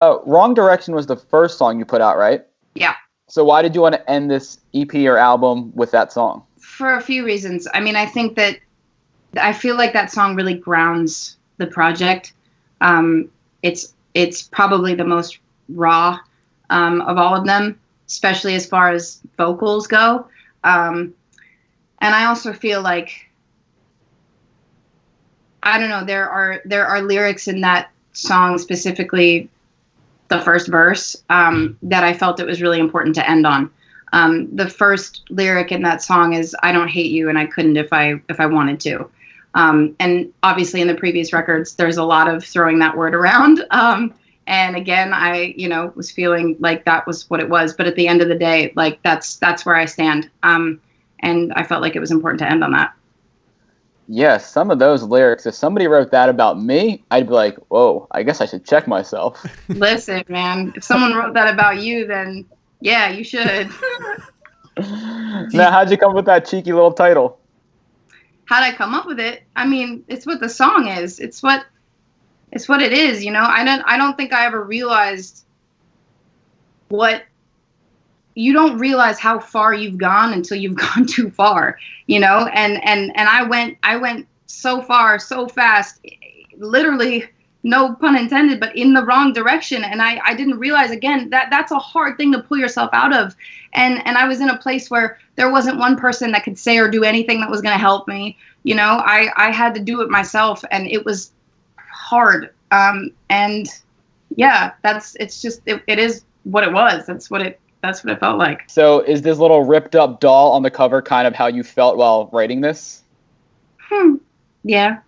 Wrong Direction was the first song you put out, right? Yeah. So why did you want to end this EP or album with that song? For a few reasons. I mean, I feel like that song really grounds the project. It's probably the most raw of all of them, especially as far as vocals go. And I also feel like, I don't know, there are lyrics in that song, specifically the first verse, that I felt it was really important to end on. The first lyric in that song is "I don't hate you, and I couldn't if I wanted to." And obviously, in the previous records, there's a lot of throwing that word around. And again, I was feeling like that was what it was. But at the end of the day, like that's where I stand. And I felt like it was important to end on that. Yeah, some of those lyrics, if somebody wrote that about me, I'd be like, whoa, I guess I should check myself. Listen, man, if someone wrote that about you, then yeah, you should. Now, how'd you come up with that cheeky little title? How'd I come up with it? I mean, it's what the song is. It's what it is, you know? I don't think I ever realized what you don't realize how far you've gone until you've gone too far, you know? And I went so far, so fast, literally, no pun intended, but in the wrong direction. And I didn't realize, again, that that's a hard thing to pull yourself out of. And I was in a place where there wasn't one person that could say or do anything that was going to help me. You know, I had to do it myself, and it was hard. And yeah, it is what it was. That's what it felt like. So is this little ripped up doll on the cover kind of how you felt while writing this? Yeah.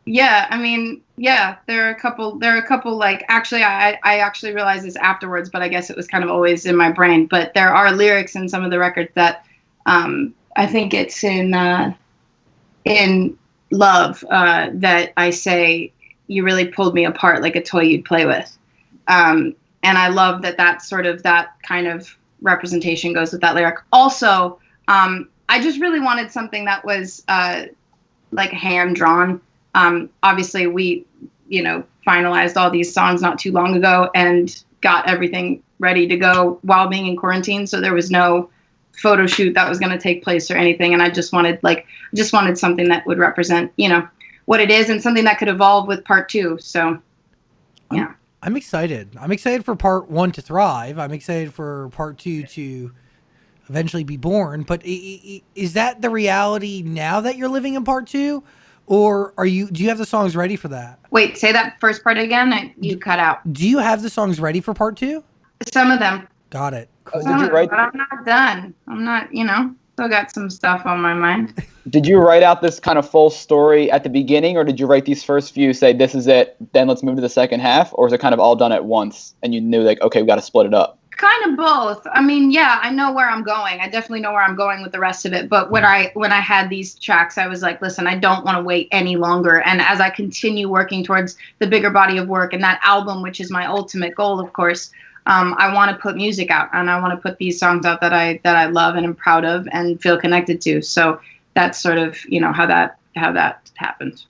Yeah, I mean, yeah, there are a couple, like, actually, I actually realized this afterwards, but I guess it was kind of always in my brain. But there are lyrics in some of the records that, I think it's in Love, that I say, "You really pulled me apart like a toy you'd play with." And I love that kind of representation goes with that lyric. Also, I just really wanted something that was, like, hand drawn. Obviously we, finalized all these songs not too long ago and got everything ready to go while being in quarantine. So there was no photo shoot that was going to take place or anything. And I just wanted something that would represent, what it is, and something that could evolve with part two. So, yeah. I'm excited. I'm excited for part one to thrive. I'm excited for part two to eventually be born. But is that the reality now that you're living in part two? Or do you have the songs ready for that? Wait, say that first part again. You cut out. Do you have the songs ready for part two? Some of them. Got it. Cool. Did you write? But I'm not done. I'm not, still got some stuff on my mind. Did you write out this kind of full story at the beginning, or did you write these first few, say this is it, then let's move to the second half, or is it kind of all done at once and you knew, like, okay, we got to split it up? Kind of both. I mean, yeah, I know where I'm going. I definitely know where I'm going with the rest of it. But when I had these tracks, I was like, listen, I don't want to wait any longer. And as I continue working towards the bigger body of work and that album, which is my ultimate goal, of course, I want to put music out, and I want to put these songs out that I love and am proud of and feel connected to. So that's sort of, how that happened.